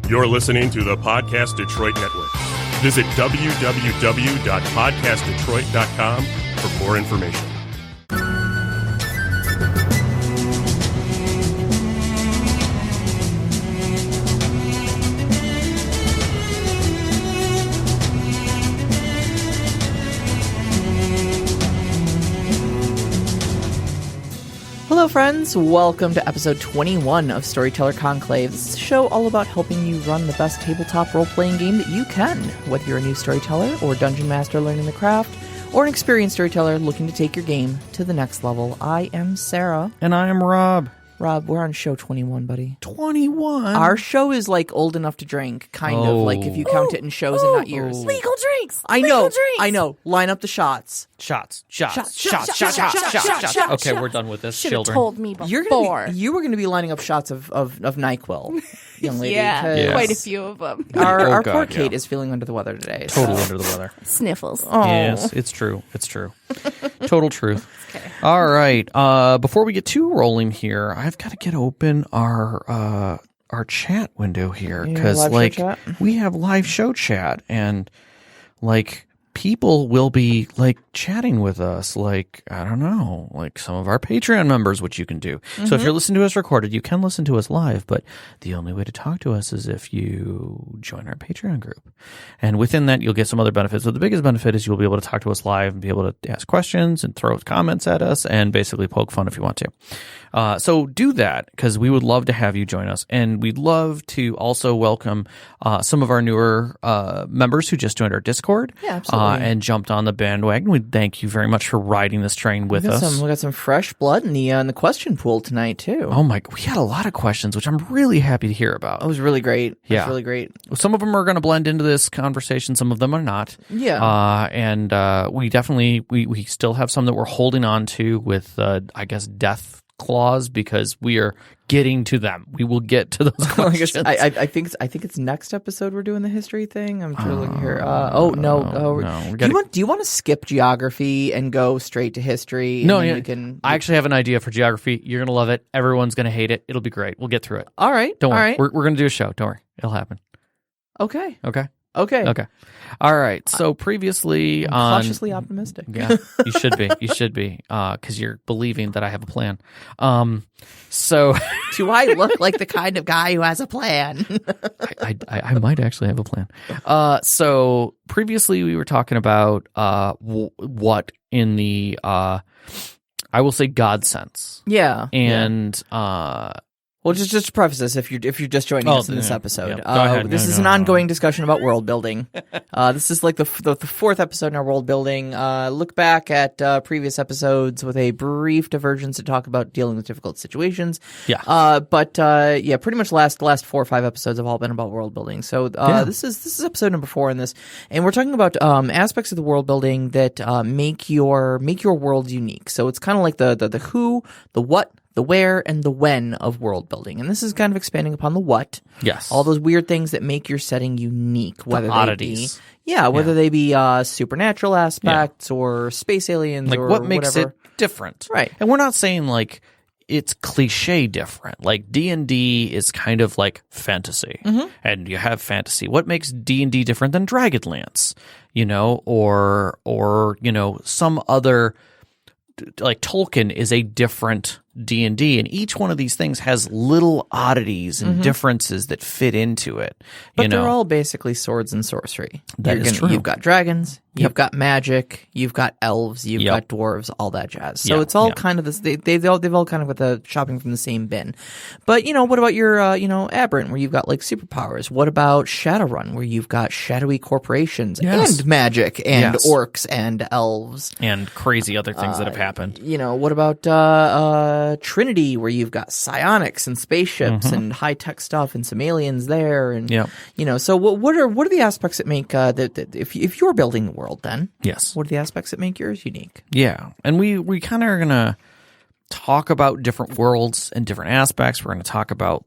You're listening to the Podcast Detroit Network. Visit www.podcastdetroit.com for more information. Hello, friends. Welcome to episode 21 of Storyteller Conclave. This is a show all about helping you run the best tabletop role-playing game that you can, whether you're a new storyteller or dungeon master learning the craft, or an experienced storyteller looking to take your game to the next level. I am Sara. And I am Rob. Rob, we're on show 21, buddy. 21? Our show is like old enough to drink, kind of, like if you count it in shows and not years. Legal drinks! I know. Line up the shots. Shots. Shots. Okay, we're done with this, Should have children. told me before. You were going to be lining up shots of NyQuil, young lady. Yeah, 'cause quite a few of them. Our God, poor yeah. Kate is feeling under the weather today. Totally under the weather. Sniffles. Oh. Yes, it's true. It's true. Total truth. Okay. All right. Before we get too rolling here, I've got to get open our chat window here because live show chat? we have live show chat and people will be chatting with us, I don't know, some of our Patreon members, which you can do. So if you're listening to us recorded, you can listen to us live, but the only way to talk to us is if you join our Patreon group. And within that, you'll get some other benefits. So the biggest benefit is you'll be able to talk to us live and be able to ask questions and throw comments at us and basically poke fun if you want to. So do that because we would love to have you join us. And we'd love to also welcome some of our newer members who just joined our Discord. Yeah, absolutely. And jumped on the bandwagon. We thank you very much for riding this train with us. We got some fresh blood in the question pool tonight too. Oh my! We had a lot of questions, which I'm really happy to hear about. It was really great. Yeah. It was really great. Some of them are going to blend into this conversation. Some of them are not. Yeah. And we definitely we still have some that we're holding on to with I guess death clause because we are getting to them. We will get to those questions. I think it's next episode we're doing the history thing. I'm trying to look here. No. Do you want to skip geography and go straight to history? No, and yeah. you can. I actually have an idea for geography. You're gonna love it. Everyone's gonna hate it. It'll be great. We'll get through it. All right. Don't worry. All right. We're gonna do a show. Don't worry. It'll happen. Okay. Okay. Okay. All right. So previously on cautiously optimistic. Yeah, you should be. You should be because you're believing that I have a plan. So Do I look like the kind of guy who has a plan? I might actually have a plan. So previously we were talking about what in the I will say God sense. Yeah. And Well, just to preface this, if you're just joining us in this episode, yeah. Go ahead. this is an ongoing discussion about world building. This is like the fourth episode in our world building. Look back at previous episodes with a brief divergence to talk about dealing with difficult situations. Yeah. But pretty much the last 4 or 5 episodes have all been about world building. So this is episode number 4 in this, and we're talking about aspects of the world building that make your world unique. So it's kind of like the who, the what, the where, and the when of world building. And this is kind of expanding upon the what. Yes. All those weird things that make your setting unique. Whether the oddities. Whether they be supernatural aspects or space aliens or what makes whatever. it different. Right. And we're not saying it's cliche different. D&D is kind of like fantasy. Mm-hmm. And you have fantasy. What makes D&D different than Dragonlance? Or some other Tolkien is a different D&D, and each one of these things has little oddities and differences that fit into it. But they're all basically swords and sorcery. That is true. You've got dragons, you've got magic, you've got elves, you've got dwarves, all that jazz. So it's all kind of this. They've all kind of got the shopping from the same bin. But what about your Aberrant, where you've got superpowers? What about Shadowrun, where you've got shadowy corporations and magic and orcs and elves and crazy other things that have happened? What about Trinity, where you've got psionics and spaceships and high tech stuff and some aliens there, and so what are the aspects that make that if you're building the world, then what are the aspects that make yours unique? Yeah, and we kind of are gonna talk about different worlds and different aspects. We're gonna talk about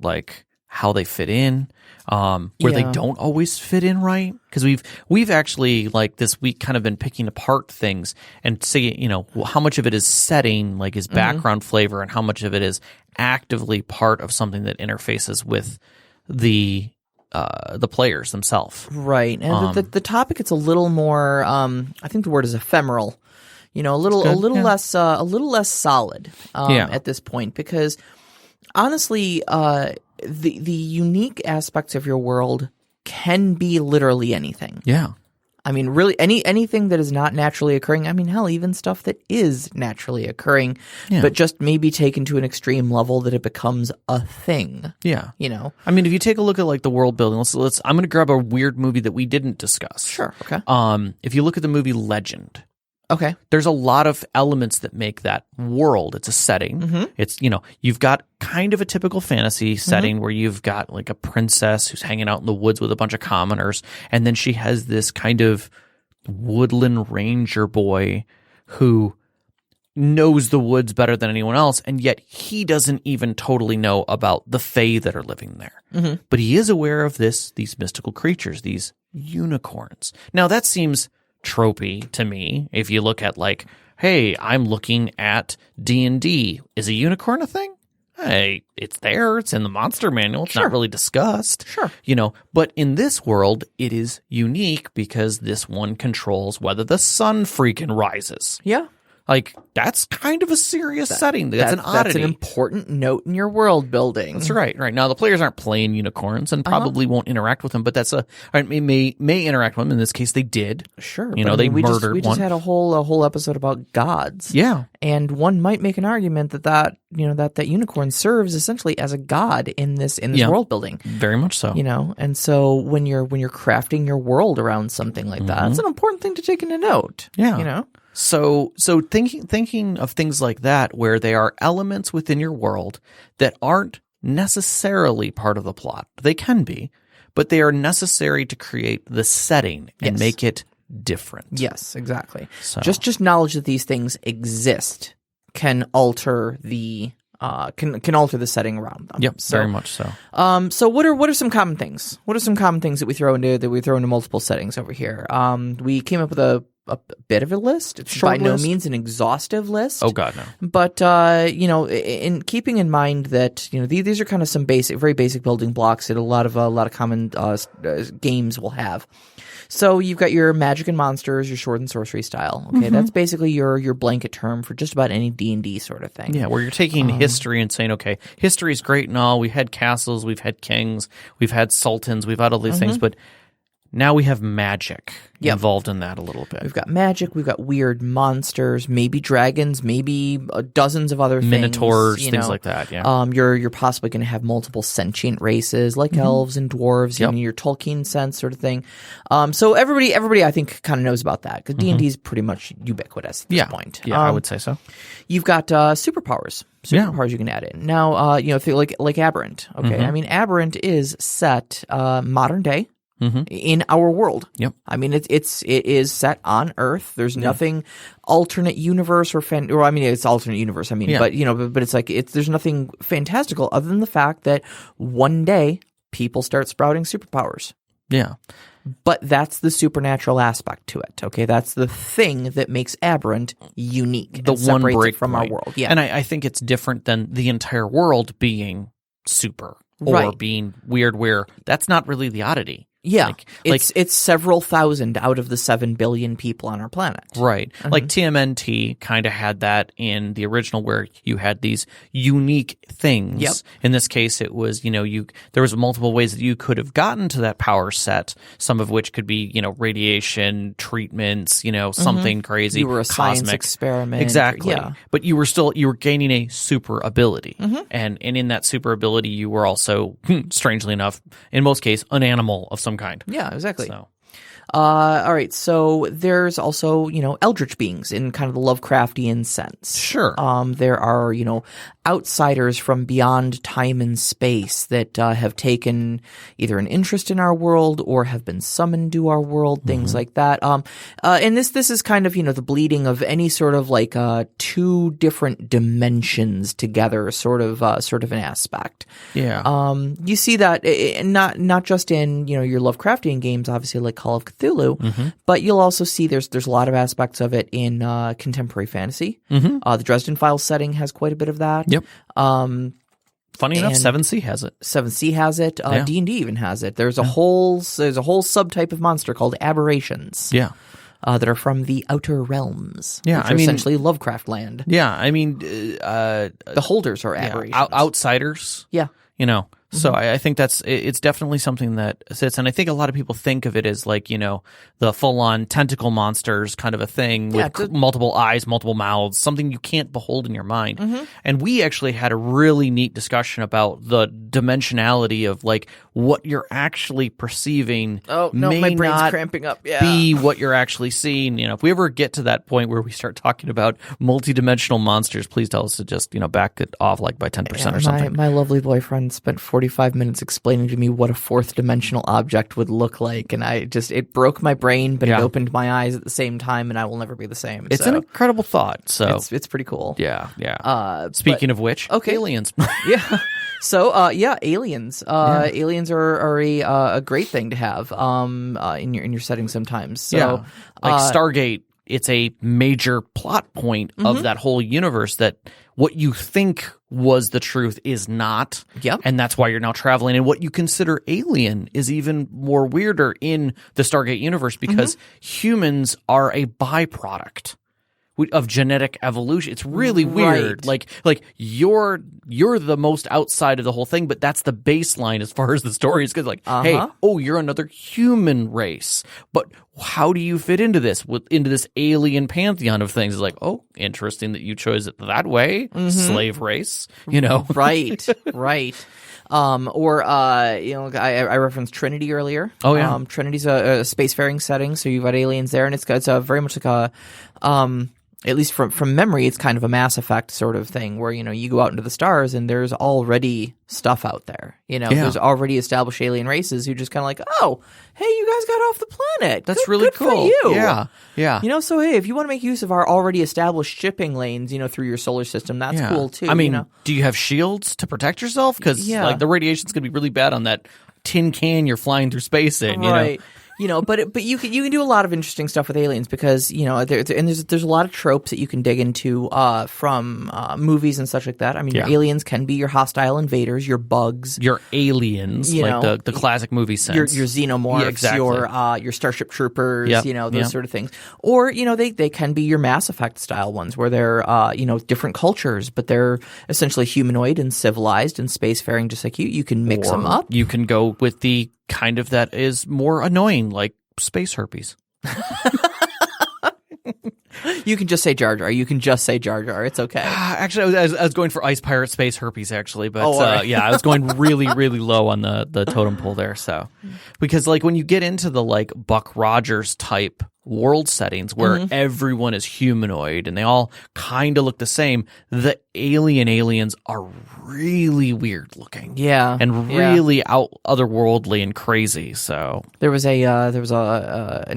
how they fit in, where they don't always fit in right. Because we've actually this week kind of been picking apart things and see how much of it is setting, is background flavor, and how much of it is actively part of something that interfaces with the the players themselves. Right. And the topic, it's a little more, I think the word is ephemeral. A little less solid at this point, because honestly, the unique aspects of your world can be literally anything. Yeah. I mean, really, anything that is not naturally occurring. I mean, hell, even stuff that is naturally occurring, but just maybe taken to an extreme level that it becomes a thing. Yeah. I mean, if you take a look at like the world building, let's. I'm going to grab a weird movie that we didn't discuss. Sure. Okay. If you look at the movie Legend. Okay. There's a lot of elements that make that world. It's a setting. Mm-hmm. It's, you've got kind of a typical fantasy setting where you've got like a princess who's hanging out in the woods with a bunch of commoners. And then she has this kind of woodland ranger boy who knows the woods better than anyone else. And yet he doesn't even totally know about the fae that are living there. Mm-hmm. But he is aware of these mystical creatures, these unicorns. Now that seems tropey to me. If you look at like, hey, I'm looking at D&D. Is a unicorn a thing? Hey, it's there. It's in the monster manual. It's not really discussed. Sure. But in this world, it is unique because this one controls whether the sun freaking rises. Yeah. Like, that's kind of a serious setting. That's an oddity. That's an important note in your world building. That's right. Right. Now, the players aren't playing unicorns and probably won't interact with them, but that's may interact with them. In this case, they did. Sure. They murdered one. We just had a whole episode about gods. Yeah. And one might make an argument that unicorn serves essentially as a god in this world building. Very much so. And so when you're crafting your world around something like that, it's an important thing to take into note. Yeah. So thinking of things like that, where they are elements within your world that aren't necessarily part of the plot. They can be, but they are necessary to create the setting and make it different. Yes, exactly. So. Just knowledge that these things exist can alter the can alter the setting around them. Yep, very much so. So what are some common things? What are some common things that we throw into multiple settings over here? We came up with a bit of a list. It's by no means an exhaustive list. Oh God, no. But in keeping in mind that these are kind of some very basic building blocks that a lot of common games will have. So you've got your magic and monsters, your sword and sorcery style. Okay, that's basically your blanket term for just about any D&D sort of thing. Yeah, where you're taking history and saying, okay, history is great and all. We had castles, we've had kings, we've had sultans, we've had all these things, but now we have magic involved in that a little bit. We've got magic, we've got weird monsters, maybe dragons, maybe dozens of other things. Minotaurs, things like that, yeah. You're possibly going to have multiple sentient races like elves and dwarves, in your Tolkien sense sort of thing. So everybody I think kind of knows about that because D&D is pretty much ubiquitous at this point. Yeah, I would say so. You've got superpowers. Superpowers you can add in. Now, if you like Aberrant, okay? I mean, Aberrant is set modern day. In our world. Yep. I mean, it is set on Earth. There's nothing alternate universe it's alternate universe. I mean, but it's like there's nothing fantastical other than the fact that one day people start sprouting superpowers. Yeah. But that's the supernatural aspect to it. Okay, that's the thing that makes Aberrant unique. The one break from our world. Yeah, and I think it's different than the entire world being super or being weird. Where that's not really the oddity. Yeah, it's several thousand out of the 7 billion people on our planet. Right. Like TMNT kind of had that in the original where you had these unique things. Yep. In this case, it was, there was multiple ways that you could have gotten to that power set, some of which could be, radiation, treatments, something crazy. You were a science experiment. Exactly. Yeah. But you were gaining a super ability. And in that super ability, you were also, strangely enough, in most cases, an animal of some kind. Yeah, exactly. So. All right, so there's also, eldritch beings in kind of the Lovecraftian sense. Sure. There are, outsiders from beyond time and space that have taken either an interest in our world or have been summoned to our world, things like that. And this is kind of, the bleeding of any sort of like two different dimensions together, sort of an aspect. Yeah. You see that not just in, your Lovecraftian games, obviously like Call of Cthulhu, but you'll also see there's a lot of aspects of it in contemporary fantasy. The Dresden Files setting has quite a bit of that. Yep. Funny enough, And 7C has it. 7C has it. D&D even has it. There's a whole subtype of monster called aberrations. Yeah. That are from the Outer Realms. Yeah, which are essentially Lovecraft land. Yeah, I mean, The holders are aberrations. outsiders. Yeah. You know, so I think it's definitely something that sits, and I think a lot of people think of it as like, you know, the full-on tentacle monsters kind of a thing with multiple eyes, multiple mouths, something you can't behold in your mind. And we actually had a really neat discussion about the dimensionality of like what you're actually perceiving. Oh, no, may my brain's not cramping up. Yeah. be what you're actually seeing. You know, if we ever get to that point where we start talking about multidimensional monsters, please tell us to just, you know, back it off like by 10% or something. My lovely boyfriend spent 45 minutes explaining to me what a fourth dimensional object would look like, and it broke my brain, but it opened my eyes at the same time, and I will never be the same. It's an incredible thought. So it's pretty cool. Yeah. Speaking of which, aliens. Yeah. So, aliens. Aliens are a great thing to have in your setting sometimes. So, like Stargate, it's a major plot point of that whole universe that what you think was the truth is not. Yep. And that's why you're now traveling. And what you consider alien is even more weirder in the Stargate universe because humans are a byproduct of genetic evolution. It's really weird. Right. Like you're the most outside of the whole thing, but that's the baseline as far as the story is. Because hey, you're another human race, but how do you fit into this alien pantheon of things? It's like, oh, interesting that you chose it that way. Slave race, you know? Right. I referenced Trinity earlier. Oh yeah. Trinity's a spacefaring setting, so you've got aliens there, and it's a very much like a at least from memory, it's kind of a Mass Effect sort of thing where, you know, you go out into the stars and there's already stuff out there. You know, there's already established alien races who just kind of like, oh, hey, you guys got off the planet. That's good, really good cool. For you. Yeah. You know, so hey, if you want to make use of our already established shipping lanes, you know, through your solar system, that's cool too. I mean, you know? do you have shields to protect yourself? Because like the radiation's going to be really bad on that tin can you're flying through space in. You know? You know, but you can do a lot of interesting stuff with aliens because, you know, there's a lot of tropes that you can dig into from movies and such like that. I mean, your aliens can be your hostile invaders, your bugs, your aliens, you like know, the classic movie sense, your xenomorphs, exactly. Your Starship Troopers, you know, those sort of things. Or, you know, they can be your Mass Effect style ones where they're you know, different cultures, but they're essentially humanoid and civilized and spacefaring just like you. You can mix them up. You can go with the kind of that is more annoying, like space herpes. You can just say Jar Jar. You can just say Jar Jar. It's okay. Actually, I was going for ice pirate space herpes, actually, but I was going really, really low on the totem pole there. So, because like when you get into the like Buck Rogers type world settings where everyone is humanoid and they all kind of look the same, the aliens are really weird looking, and really otherworldly and crazy. So there was an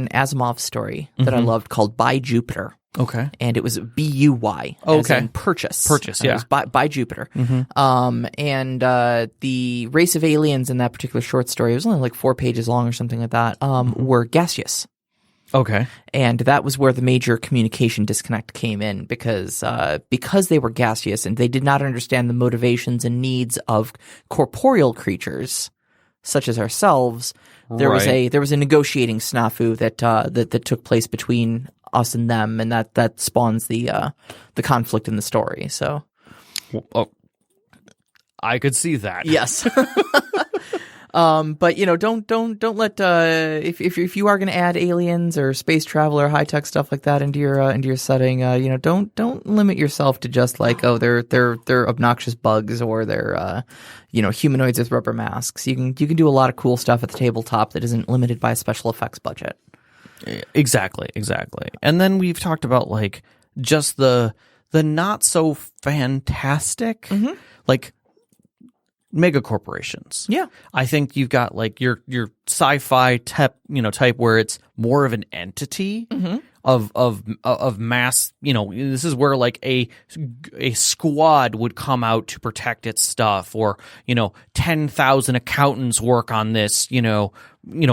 Asimov story that I loved called By Jupiter. Okay. And it was B-U-Y. Okay. As in purchase. Purchase, yeah. It was by Jupiter. And the race of aliens in that particular short story, it was only like 4 pages long or something like that, were gaseous. Okay. And that was where the major communication disconnect came in because they were gaseous and they did not understand the motivations and needs of corporeal creatures such as ourselves. There was a negotiating snafu that took place between us and them, and that spawns the conflict in the story. So, I could see that. Yes. But you know, don't let if you are going to add aliens or space travel or high tech stuff like that into your setting, you know, don't limit yourself to just like, they're obnoxious bugs or they're you know, humanoids with rubber masks. You can do a lot of cool stuff at the tabletop that isn't limited by a special effects budget. Exactly. And then we've talked about like just the not so fantastic, like mega corporations. Yeah. I think you've got like your sci-fi type where it's more of an entity of mass, you know, this is where like a squad would come out to protect its stuff, or, you know, 10,000 accountants work on this, you know,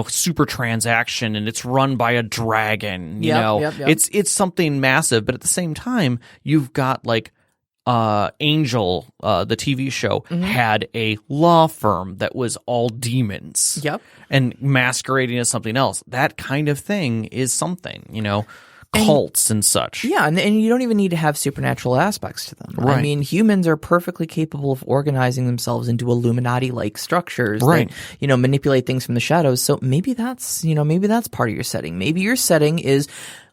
super transaction and it's run by a dragon, you know. It's something massive, but at the same time, you've got like Angel, the TV show, had a law firm that was all demons. Yep. And masquerading as something else. That kind of thing is something, cults and such. Yeah, and you don't even need to have supernatural aspects to them. Right. I mean, humans are perfectly capable of organizing themselves into Illuminati-like structures Right. that, manipulate things from the shadows. So maybe that's part of your setting. Maybe your setting is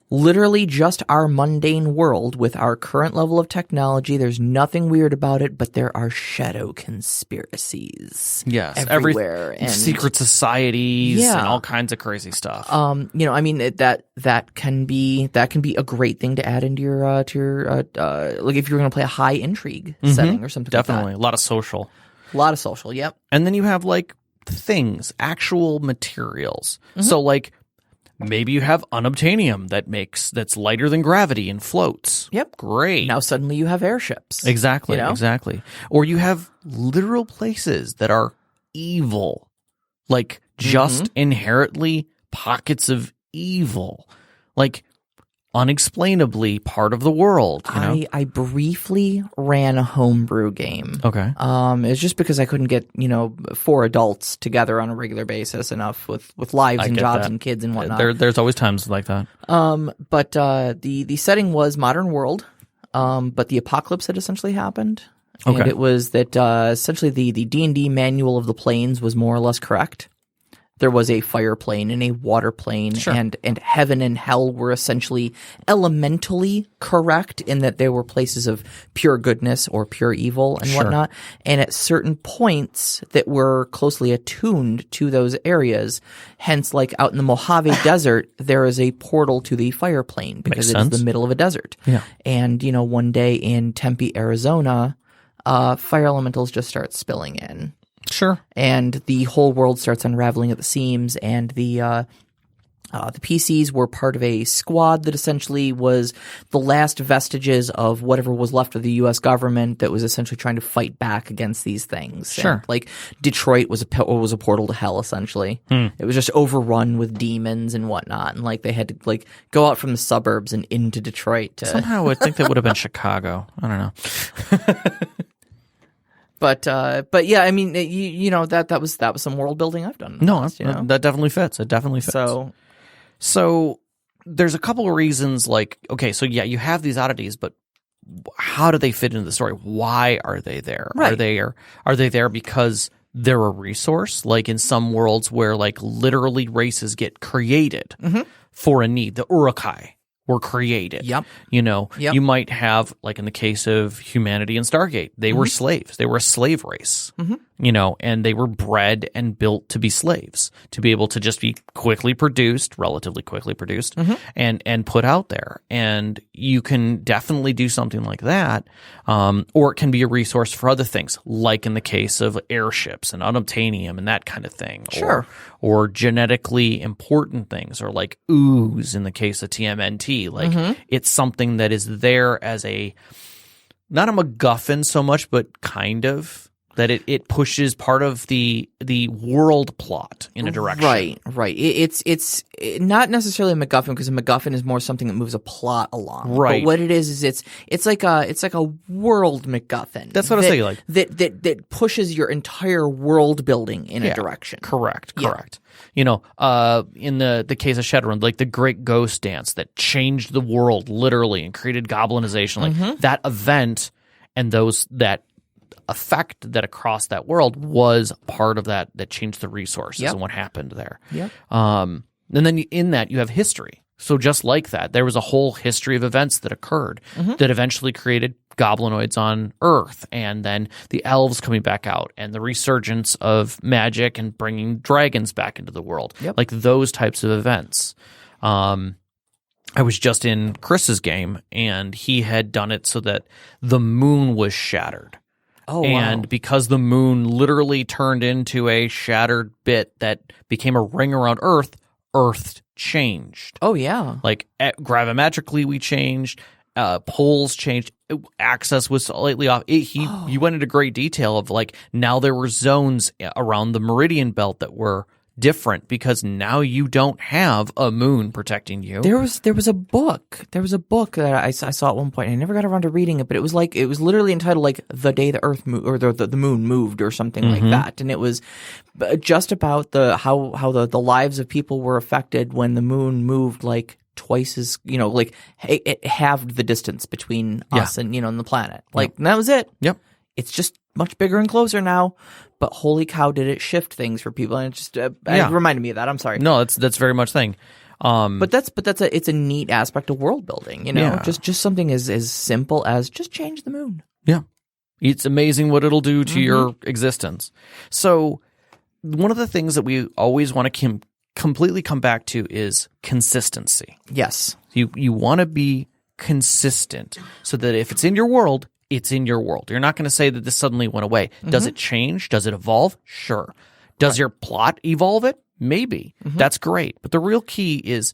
literally just our mundane world with our current level of technology. There's nothing weird about it, but there are shadow conspiracies. Yes, everywhere and secret societies Yeah. and all kinds of crazy stuff. That can be a great thing to add into your like if you're going to play a high intrigue setting or something. Definitely, like a lot of social. that. A lot of social. Yep. And then you have like things, actual materials. So like maybe you have unobtainium that's lighter than gravity and floats. Yep. Great. Now suddenly you have airships. Exactly. You know? Exactly. Or you have literal places that are evil, like just inherently pockets of evil, like unexplainably part of the world. I briefly ran a homebrew game. Okay. It's just because I couldn't get 4 adults together on a regular basis enough with lives and get jobs that. and kids and whatnot. There's always times like that. But the setting was modern world. But the apocalypse had essentially happened. Okay. And it was that essentially the D&D manual of the planes was more or less correct. There was a fire plane and a water plane, and heaven and hell were essentially elementally correct in that they were places of pure goodness or pure evil and whatnot. And at certain points that were closely attuned to those areas, hence like out in the Mojave Desert, there is a portal to the fire plane because Makes it's sense. the middle of a desert. Yeah. And, one day in Tempe, Arizona, fire elementals just start spilling in. Sure. And the whole world starts unraveling at the seams, and the PCs were part of a squad that essentially was the last vestiges of whatever was left of the U.S. government that was essentially trying to fight back against these things. Sure. And, like Detroit was a portal to hell, essentially. It was just overrun with demons and whatnot, and like they had to like go out from the suburbs and into Detroit to. Somehow I think that would have been Chicago. I don't know. But yeah, I mean, that was some world building I've done. No, That that definitely fits. It definitely fits. So there's a couple of reasons, like, okay, so yeah, you have these oddities, but how do they fit into the story? Why are they there? Right. Are they there because they're a resource? Like in some worlds where like literally races get created for a need. The Urukai were created. Yep. You might have, like in the case of humanity and Stargate, they were slaves. They were a slave race, and they were bred and built to be slaves, to be able to just be relatively quickly produced, and put out there. And you can definitely do something like that, or it can be a resource for other things, like in the case of airships and unobtainium and that kind of thing. Sure. Or genetically important things, or like ooze in the case of TMNT. Like it's something that is there as not a MacGuffin so much, but kind of that it pushes part of the world plot in a direction. Right. It's not necessarily a MacGuffin, because a MacGuffin is more something that moves a plot along. Right. But what it is it's like a world MacGuffin. That's what I say. Like that pushes your entire world building in a direction. Correct. Yeah. In the case of Shadowrun, like the Great Ghost Dance that changed the world literally and created goblinization, like that event and that effect that across that world was part of that changed the resources and what happened there. Yep. And then in that you have history. So just like that, there was a whole history of events that occurred that eventually created goblinoids on Earth, and then the elves coming back out, and the resurgence of magic and bringing dragons back into the world. Yep. Like those types of events. I was just in Chris's game, and he had done it so that the moon was shattered. Oh, and wow. because the moon literally turned into a shattered bit that became a ring around Earth changed. Oh, yeah. Like gravimetrically we changed, poles changed, access was slightly off. He went into great detail of like now there were zones around the meridian belt that were different because now you don't have a moon protecting you. There was a book. There was a book that I saw at one point. And I never got around to reading it, but it was literally entitled like "The Day the Earth Moved" or the Moon Moved or something like that. And it was just about how the lives of people were affected when the moon moved like twice as, like it halved the distance between us and and the planet. Like and that was it. Yep. It's just much bigger and closer now, but holy cow, did it shift things for people? And it just it reminded me of that. I'm sorry. No, that's very much thing. But it's a neat aspect of world building. Just something as simple as just change the moon. Yeah, it's amazing what it'll do to your existence. So one of the things that we always want to completely come back to is consistency. Yes, you want to be consistent so that if it's in your world, it's in your world. You're not going to say that this suddenly went away. Does it change? Does it evolve? Sure. Does your plot evolve it? Maybe. That's great. But the real key is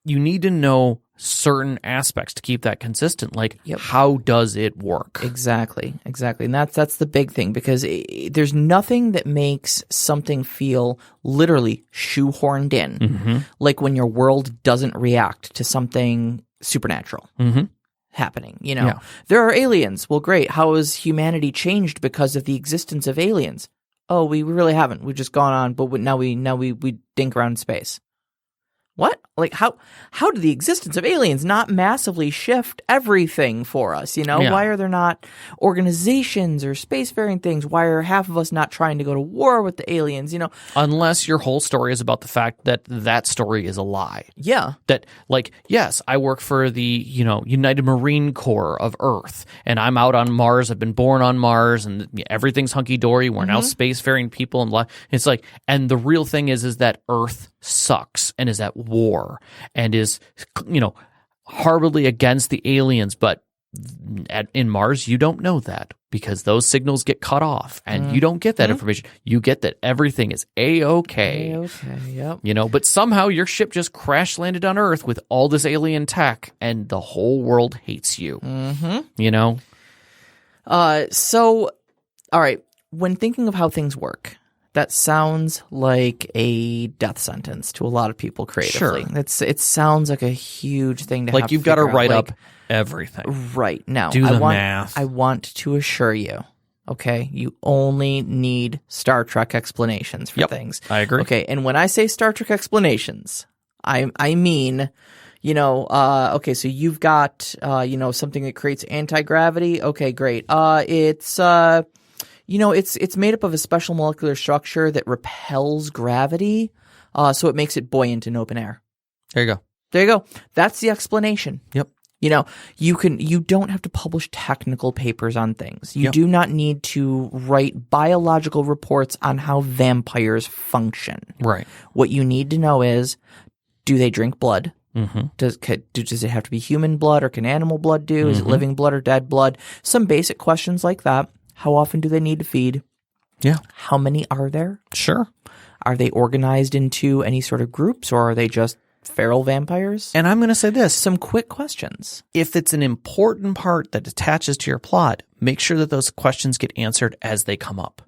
you need to know certain aspects to keep that consistent. Like, how does it work? Exactly. And that's the big thing, because there's nothing that makes something feel literally shoehorned in, like when your world doesn't react to something supernatural. Happening, There are aliens. Well, great. How has humanity changed because of the existence of aliens? Oh, we really haven't. We've just gone on, but now we dink around in space. What? Like how did the existence of aliens not massively shift everything for us? Why are there not organizations or spacefaring things? Why are half of us not trying to go to war with the aliens? Unless your whole story is about the fact that story is a lie. Yeah. That yes, I work for the, United Marine Corps of Earth, and I'm out on Mars. I've been born on Mars, and everything's hunky dory. We're now spacefaring people, and it's like, and the real thing is that Earth sucks and is at war and is, horribly against the aliens. But in Mars, you don't know that because those signals get cut off and you don't get that information. You get that everything is A-okay. A-okay, yep. But somehow your ship just crash landed on Earth with all this alien tech and the whole world hates you. So, all right, when thinking of how things work, that sounds like a death sentence to a lot of people creatively. Sure. It sounds like a huge thing to have to you've got to write out. up everything. Right. Now, do the math. I want to assure you, okay, you only need Star Trek explanations for things. I agree. Okay, and when I say Star Trek explanations, I mean, okay, so you've got, something that creates anti-gravity. Okay, great. It's made up of a special molecular structure that repels gravity, so it makes it buoyant in open air. There you go. There you go. That's the explanation. Yep. You don't have to publish technical papers on things. You do not need to write biological reports on how vampires function. Right. What you need to know is, do they drink blood? Does it have to be human blood, or can animal blood do? Is it living blood or dead blood? Some basic questions like that. How often do they need to feed? Yeah. How many are there? Sure. Are they organized into any sort of groups, or are they just feral vampires? And I'm going to say this. Some quick questions. If it's an important part that attaches to your plot, make sure that those questions get answered as they come up.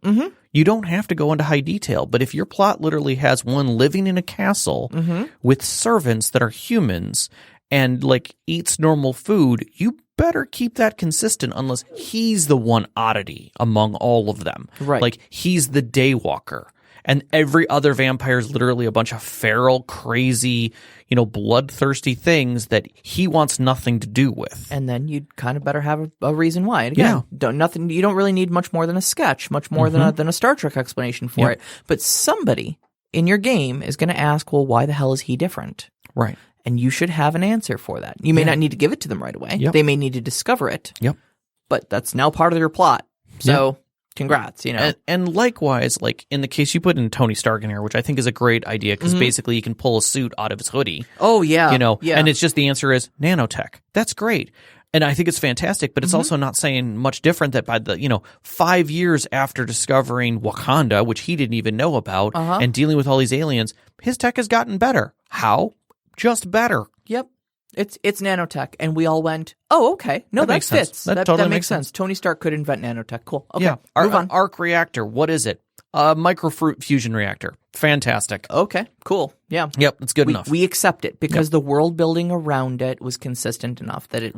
You don't have to go into high detail, but if your plot literally has one living in a castle with servants that are humans and eats normal food, you better keep that consistent unless he's the one oddity among all of them. Right. He's the daywalker. And every other vampire is literally a bunch of feral, crazy, bloodthirsty things that he wants nothing to do with. And then you'd kind of better have a reason why. And again, you don't really need much more than a sketch, much more than a Star Trek explanation for it. But somebody in your game is going to ask, well, why the hell is he different? Right. And you should have an answer for that. You may not need to give it to them right away. They may need to discover it. But that's now part of your plot. So congrats, And likewise, in the case you put in Tony Stark in here, which I think is a great idea, because basically he can pull a suit out of his hoodie. Oh, yeah. And it's just the answer is nanotech. That's great. And I think it's fantastic, but it's also not saying much different that by the, 5 years after discovering Wakanda, which he didn't even know about, and dealing with all these aliens, his tech has gotten better. How? Just better. Yep. It's nanotech. And we all went, oh, okay. No, that fits. That totally makes sense. Tony Stark could invent nanotech. Cool. Okay. Yeah. Move on. Arc reactor, what is it? microfruit fusion reactor. Fantastic. Okay, cool. Yeah. Yep, it's good enough. We accept it because the world building around it was consistent enough that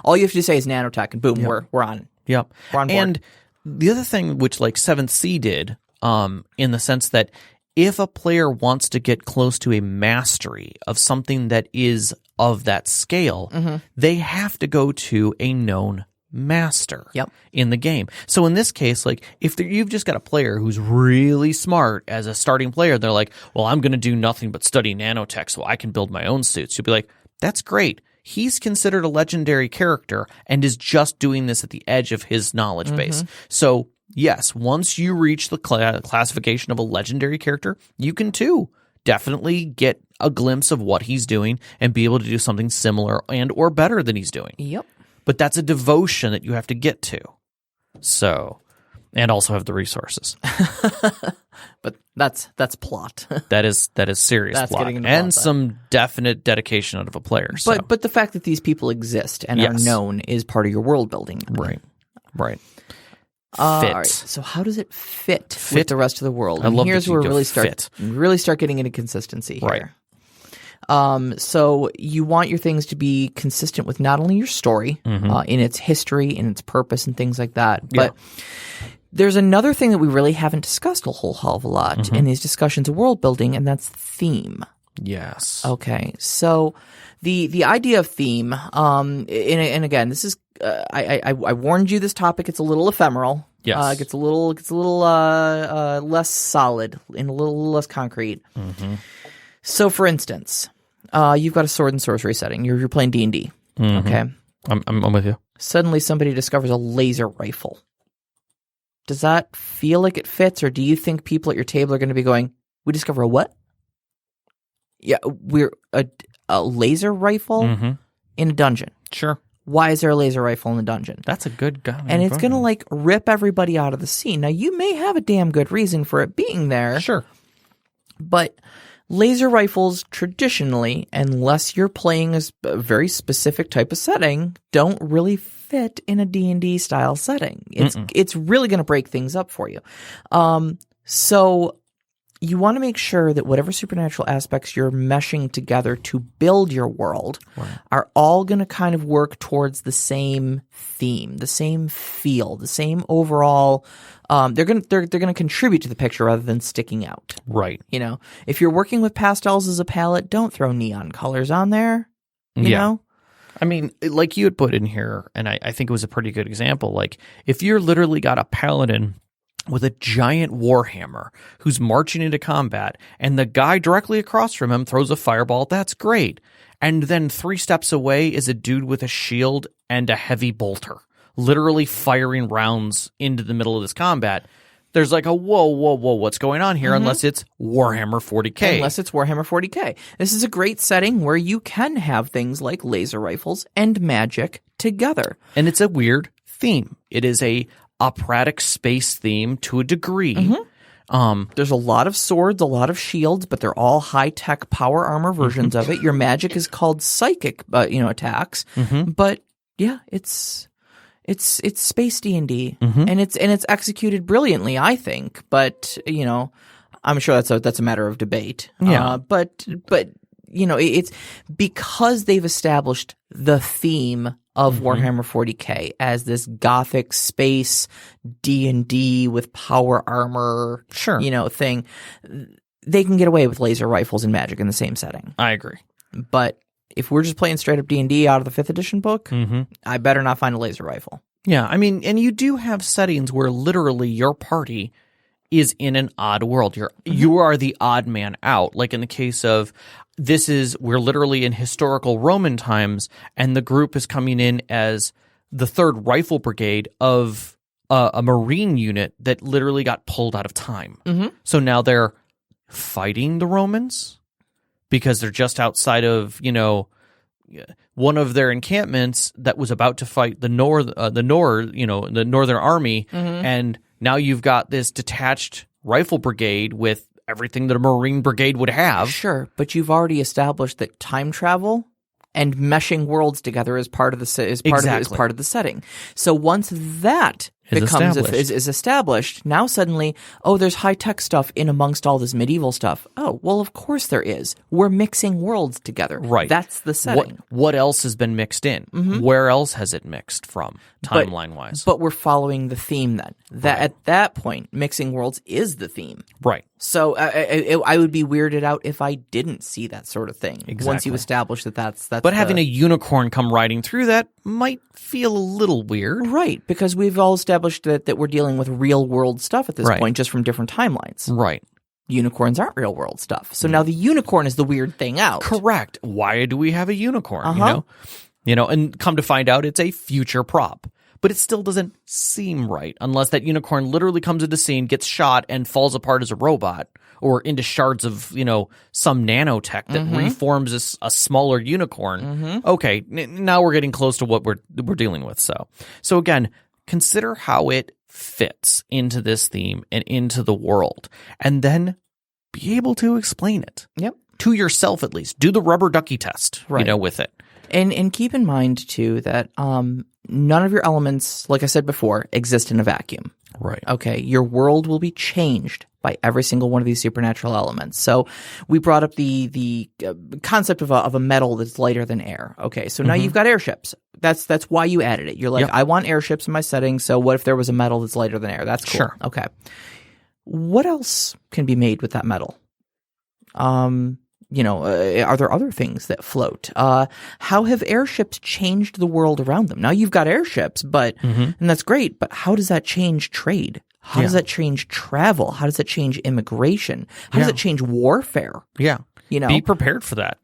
all you have to say is nanotech and boom, we're on. Yep. We're on board. And the other thing which like 7th Sea did, in the sense that if a player wants to get close to a mastery of something that is of that scale, they have to go to a known master in the game. So in this case, like if you've just got a player who's really smart as a starting player, they're like, well, I'm going to do nothing but study nanotech so I can build my own suits. You'll be like, that's great. He's considered a legendary character and is just doing this at the edge of his knowledge base. So yes, once you reach the classification of a legendary character, you can too definitely get a glimpse of what he's doing and be able to do something similar and or better than he's doing. Yep. But that's a devotion that you have to get to. So, and also have the resources. But that's plot. that is serious That's plot. getting into And plot, some definite dedication out of a player. But the fact that these people exist and are known is part of your world building. Right. All right. So how does it fit with the rest of the world? I love here's that where you we go really start getting into consistency here. Right. So you want your things to be consistent with not only your story in its history, in its purpose, and things like that, but there's another thing that we really haven't discussed a whole hell of a lot in these discussions of world building, and that's theme. Yes. Okay. So the idea of theme, and again, this is I warned you this topic. It's a little ephemeral. Yes. It gets a little less solid and a little less concrete. So, for instance, you've got a sword and sorcery setting. You're playing D&D. Okay. I'm with you. Suddenly, somebody discovers a laser rifle. Does that feel like it fits, or do you think people at your table are going to be going, "We discover a what? Yeah, we're a laser rifle in a dungeon. Sure. Why is there a laser rifle in the dungeon? That's a good guy. And it's going to like rip everybody out of the scene. Now, you may have a damn good reason for it being there. Sure. But laser rifles traditionally, unless you're playing a very specific type of setting, don't really fit in a D&D style setting. It's really going to break things up for you. So you want to make sure that whatever supernatural aspects you're meshing together to build your world are all going to kind of work towards the same theme, the same feel, the same overall. They're going to contribute to the picture rather than sticking out. Right. You know, if you're working with pastels as a palette, don't throw neon colors on there. You know. I mean, like you had put in here, and I think it was a pretty good example. Like, if you're literally got a paladin with a giant warhammer who's marching into combat, and the guy directly across from him throws a fireball, that's great. And then 3 steps away is a dude with a shield and a heavy bolter, literally firing rounds into the middle of this combat. There's like a whoa, what's going on here? Unless it's Warhammer 40K. Unless it's Warhammer 40K. This is a great setting where you can have things like laser rifles and magic together. And it's a weird theme. It is a operatic space theme to a degree. There's a lot of swords, a lot of shields, but they're all high-tech power armor versions of it. Your magic is called psychic, attacks. But yeah, it's space D&D, and it's executed brilliantly, I think. But I'm sure that's a matter of debate. Yeah. But it's because they've established the theme of Warhammer 40K as this gothic space D&D with power armor, thing. They can get away with laser rifles and magic in the same setting. I agree. But if we're just playing straight up D&D out of the 5th edition book, I better not find a laser rifle. Yeah, I mean, and you do have settings where literally your party is in an odd world. You are the odd man out. Like in the case of we're literally in historical Roman times, and the group is coming in as the 3rd Rifle Brigade of a Marine unit that literally got pulled out of time. So now they're fighting the Romans because they're just outside of, one of their encampments that was about to fight the Northern Army, and now you've got this detached rifle brigade with everything that a Marine brigade would have. Sure, but you've already established that time travel and meshing worlds together is part of the setting. So once that is established. Now suddenly, there's high-tech stuff in amongst all this medieval stuff. Oh, well, of course there is. We're mixing worlds together. Right. That's the setting. What else has been mixed in? Where else has it mixed from, timeline-wise? But we're following the theme then. At that point, mixing worlds is the theme. Right. So I would be weirded out if I didn't see that sort of thing. Exactly. Once you establish that's But having a unicorn come riding through that might feel a little weird. Right, because we've all established that we're dealing with real-world stuff at this point, just from different timelines. Right. Unicorns aren't real-world stuff. So now the unicorn is the weird thing out. Correct. Why do we have a unicorn, You know, and come to find out it's a future prop. But it still doesn't seem right unless that unicorn literally comes into scene, gets shot, and falls apart as a robot or into shards of, some nanotech that reforms a smaller unicorn. Okay, now we're getting close to what we're dealing with. So again, consider how it fits into this theme and into the world, and then be able to explain it. Yep. To yourself, at least. Do the rubber ducky test, with it. And keep in mind, too, that none of your elements, like I said before, exist in a vacuum. Right. Okay, your world will be changed by every single one of these supernatural elements. So we brought up the concept of a metal that's lighter than air. Okay, so now you've got airships. That's why you added it. You're like, I want airships in my setting, so what if there was a metal that's lighter than air? That's cool. Sure. Okay. What else can be made with that metal? Are there other things that float? How have airships changed the world around them? Now you've got airships, and that's great, but how does that change trade? How does that change travel? How does that change immigration? How does it change warfare? Yeah. Be prepared for that.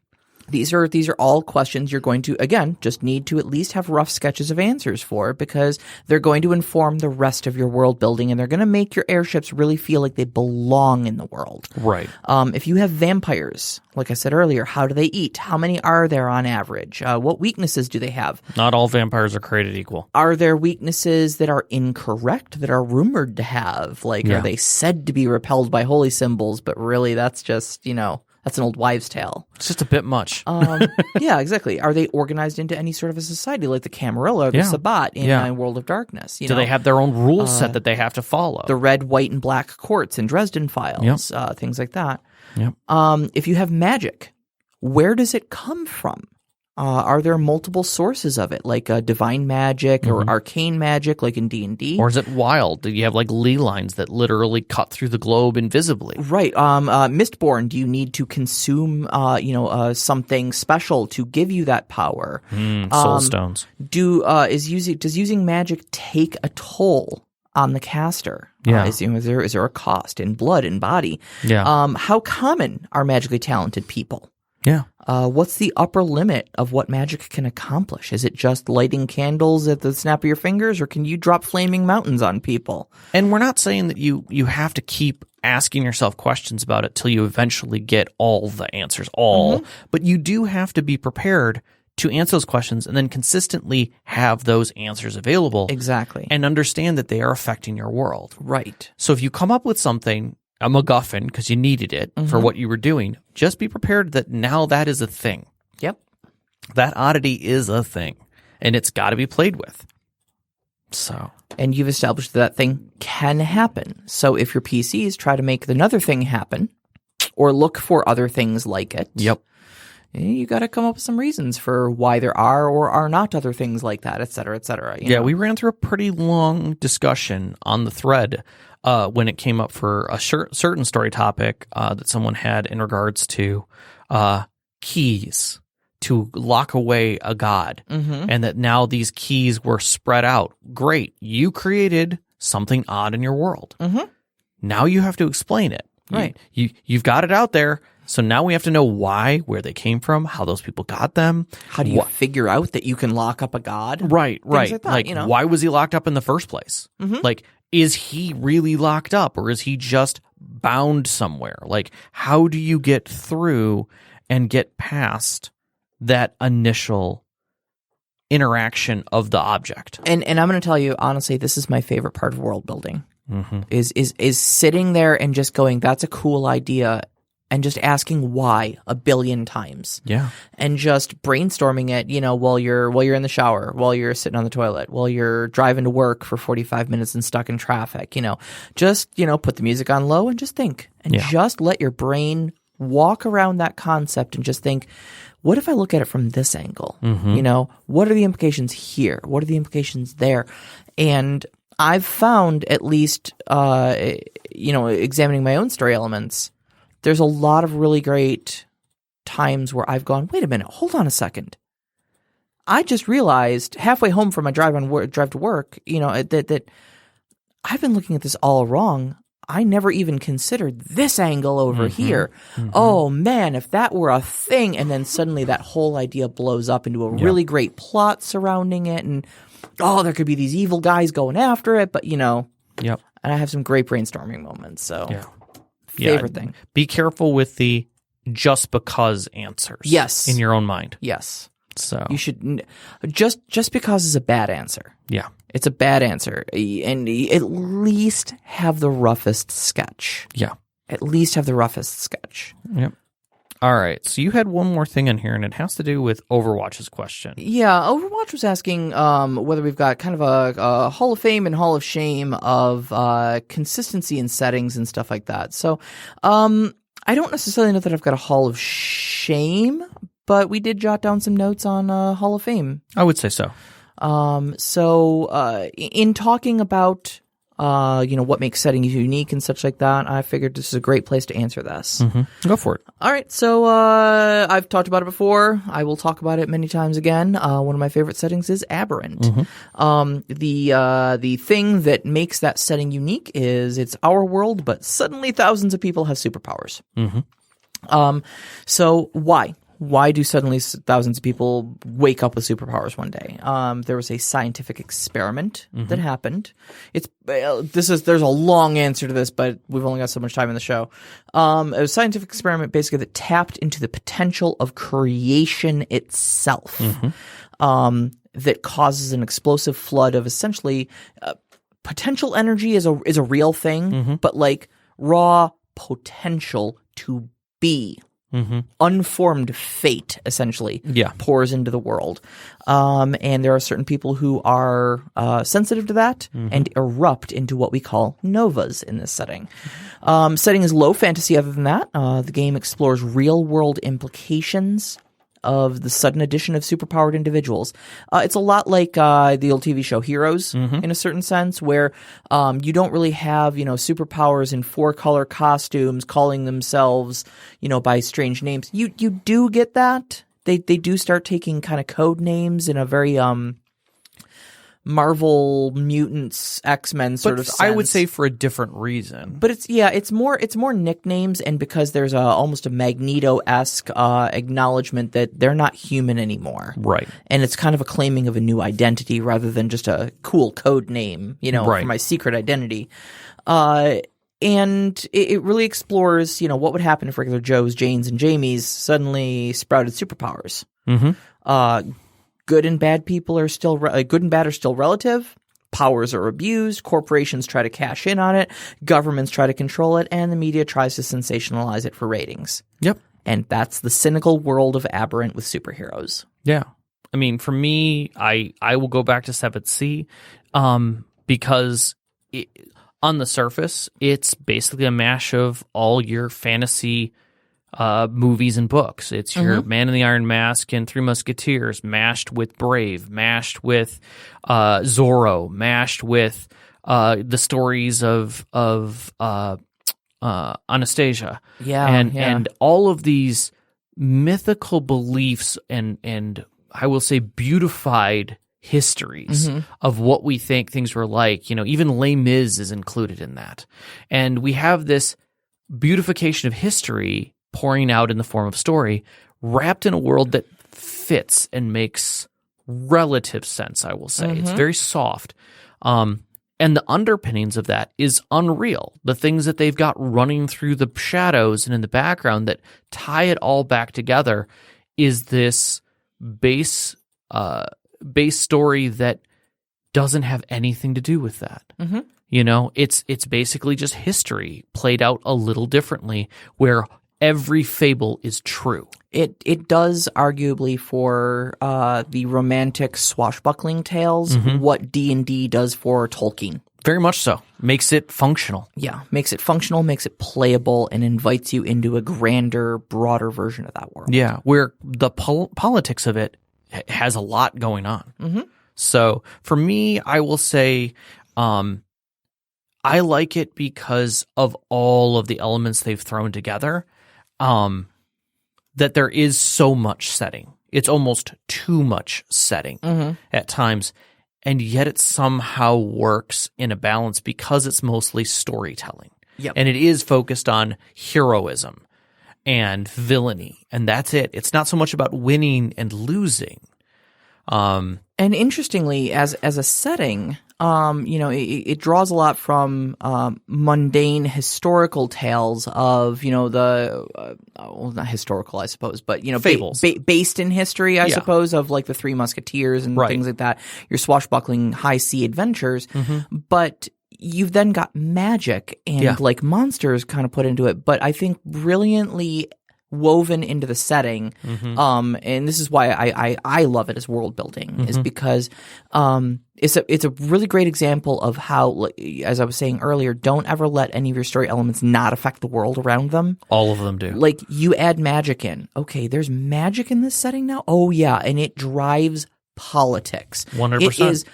These are all questions you're going to, again, just need to at least have rough sketches of answers for, because they're going to inform the rest of your world building, and they're going to make your airships really feel like they belong in the world. Right. If you have vampires, like I said earlier, how do they eat? How many are there on average? What weaknesses do they have? Not all vampires are created equal. Are there weaknesses that are incorrect, that are rumored to have? Are they said to be repelled by holy symbols, but really that's just, that's an old wives' tale. It's just a bit much. Yeah, exactly. Are they organized into any sort of a society like the Camarilla or the Sabbat in World of Darkness? Do they have their own rule set that they have to follow? The red, white, and black courts in Dresden Files, things like that. Yep. If you have magic, where does it come from? Are there multiple sources of it, like divine magic or arcane magic, like in D&D? Or is it wild? Do you have like ley lines that literally cut through the globe invisibly? Right. Mistborn, do you need to consume, something special to give you that power? Soul stones. Does using magic take a toll on the caster? Yeah. Is there a cost in blood and body? Yeah. How common are magically talented people? Yeah. What's the upper limit of what magic can accomplish? Is it just lighting candles at the snap of your fingers, or can you drop flaming mountains on people? And we're not saying that you have to keep asking yourself questions about it till you eventually get all the answers, but you do have to be prepared to answer those questions and then consistently have those answers available. Exactly. And understand that they are affecting your world. Right. So if you come up with something, a MacGuffin, because you needed it for what you were doing, just be prepared that now that is a thing. Yep. That oddity is a thing, and it's got to be played with. So. And you've established that thing can happen. So if your PCs try to make another thing happen, or look for other things like it, you got to come up with some reasons for why there are or are not other things like that, et cetera, et cetera. Yeah, we ran through a pretty long discussion on the thread when it came up for a certain story topic that someone had in regards to keys to lock away a god, and that now these keys were spread out. Great. You created something odd in your world. Now you have to explain it. Right. You've got it out there. So now we have to know why, where they came from, how those people got them. How do you figure out that you can lock up a god? Right. Things like that, why was he locked up in the first place? Like, is he really locked up, or is he just bound somewhere? Like, how do you get through and get past that initial interaction of the object? And I'm going to tell you, honestly, this is my favorite part of world building. Is sitting there and just going, that's a cool idea, and just asking why a billion times. Yeah. And just brainstorming it, while you're in the shower, while you're sitting on the toilet, while you're driving to work for 45 minutes and stuck in traffic, just, put the music on low and just think. And just let your brain walk around that concept and just think, what if I look at it from this angle? What are the implications here? What are the implications there? And I've found, at least, examining my own story elements, there's a lot of really great times where I've gone, wait a minute, hold on a second. I just realized halfway home from my drive to work, that I've been looking at this all wrong. I never even considered this angle over here. Oh man, if that were a thing, and then suddenly that whole idea blows up into a really great plot surrounding it, and there could be these evil guys going after it, but and I have some great brainstorming moments. So favorite thing. Be careful with the just because answers. Yes. In your own mind. Yes. So you should just because is a bad answer. Yeah. It's a bad answer. And at least have the roughest sketch. Yeah. At least have the roughest sketch. Yep. All right. So you had one more thing in here, and it has to do with Overwatch's question. Yeah. Overwatch was asking whether we've got kind of a Hall of Fame and Hall of Shame of consistency in settings and stuff like that. So I don't necessarily know that I've got a Hall of Shame, but we did jot down some notes on Hall of Fame. I would say so. In talking about what makes settings unique and such like that, I figured this is a great place to answer this. Go for it. All right, so I've talked about it before. I will talk about it many times again. One of my favorite settings is Aberrant. The thing that makes that setting unique is it's our world, but suddenly thousands of people have superpowers. So why? Why do suddenly thousands of people wake up with superpowers one day? There was a scientific experiment that happened. There's a long answer to this, but we've only got so much time in the show. A scientific experiment basically that tapped into the potential of creation itself. That causes an explosive flood of essentially potential energy is a real thing, but like raw potential to be. Unformed fate, essentially, pours into the world. And there are certain people who are sensitive to that and erupt into what we call novas in this setting. Setting is low fantasy other than that. The game explores real-world implications of the sudden addition of superpowered individuals. It's a lot like the old TV show Heroes in a certain sense, where you don't really have superpowers in 4-color costumes calling themselves by strange names. You do get that. They do start taking kind of code names in a very Marvel Mutants X-Men sort of sense. I would say for a different reason. But it's more nicknames, and because there's almost a Magneto-esque acknowledgement that they're not human anymore. Right. And it's kind of a claiming of a new identity rather than just a cool code name, for my secret identity. And it really explores, what would happen if regular Joes, Janes, and Jamies suddenly sprouted superpowers. Good and bad people are still good and bad are still relative. Powers are abused. Corporations try to cash in on it. Governments try to control it, and the media tries to sensationalize it for ratings. Yep. And that's the cynical world of Aberrant with superheroes. Yeah. I mean, for me, I will go back to 7th Sea because on the surface, it's basically a mash of all your fantasy movies and books. It's your Man in the Iron Mask and Three Musketeers mashed with Brave, mashed with Zorro, mashed with the stories of Anastasia. And all of these mythical beliefs and I will say beautified histories of what we think things were like. Even Les Mis is included in that. And we have this beautification of history pouring out in the form of story, wrapped in a world that fits and makes relative sense, I will say. It's very soft. And the underpinnings of that is unreal. The things that they've got running through the shadows and in the background that tie it all back together is this base story that doesn't have anything to do with that. It's basically just history played out a little differently, where every fable is true. It does arguably for the romantic swashbuckling tales what D&D does for Tolkien. Very much so. Makes it functional. Yeah, makes it functional, makes it playable, and invites you into a grander, broader version of that world. Yeah, where the politics of it has a lot going on. Mm-hmm. So for me, I will say I like it because of all of the elements they've thrown together, that there is so much setting. It's almost too much setting at times. And yet it somehow works in a balance because it's mostly storytelling. Yep. And it is focused on heroism and villainy. And that's it. It's not so much about winning and losing. And interestingly, as a setting, it draws a lot from mundane historical tales of, not historical, I suppose, but, fables. Based in history, I suppose, of like the Three Musketeers and things like that, your swashbuckling high sea adventures. But you've then got magic and like monsters kind of put into it, but I think brilliantly woven into the setting. And this is why I love it as world building, is because it's a really great example of how, as I was saying earlier, don't ever let any of your story elements not affect the world around them. All of them do. Like, you add magic in. Okay, there's magic in this setting now? Oh, yeah, and it drives politics. 100%. It is,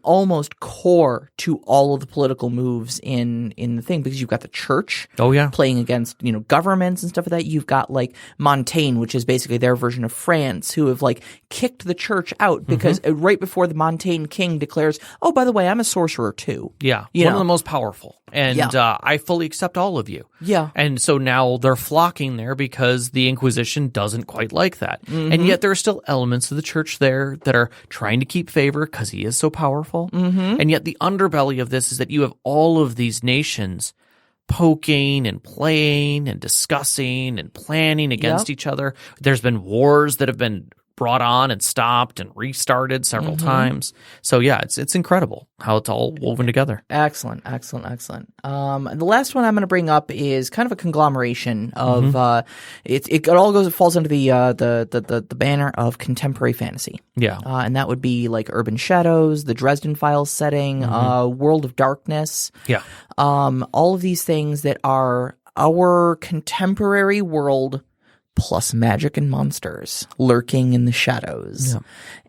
almost core to all of the political moves in the thing, because you've got the church playing against, governments and stuff like that. You've got like Montaigne, which is basically their version of France, who have like kicked the church out because right before the Montaigne king declares, oh, by the way, I'm a sorcerer too. Yeah. One of the most powerful. And I fully accept all of you. Yeah. And so now they're flocking there because the Inquisition doesn't quite like that. And yet there are still elements of the church there that are trying to keep favor because he is so powerful. And yet the underbelly of this is that you have all of these nations poking and playing and discussing and planning against each other. There's been wars that have been brought on and stopped and restarted several times. So yeah, it's incredible how it's all woven together. Excellent. The last one I'm going to bring up is kind of a conglomeration of it all falls under the banner of contemporary fantasy. Yeah. And that would be like Urban Shadows, the Dresden Files setting, World of Darkness. Yeah. All of these things that are our contemporary world plus magic and monsters lurking in the shadows. Yeah.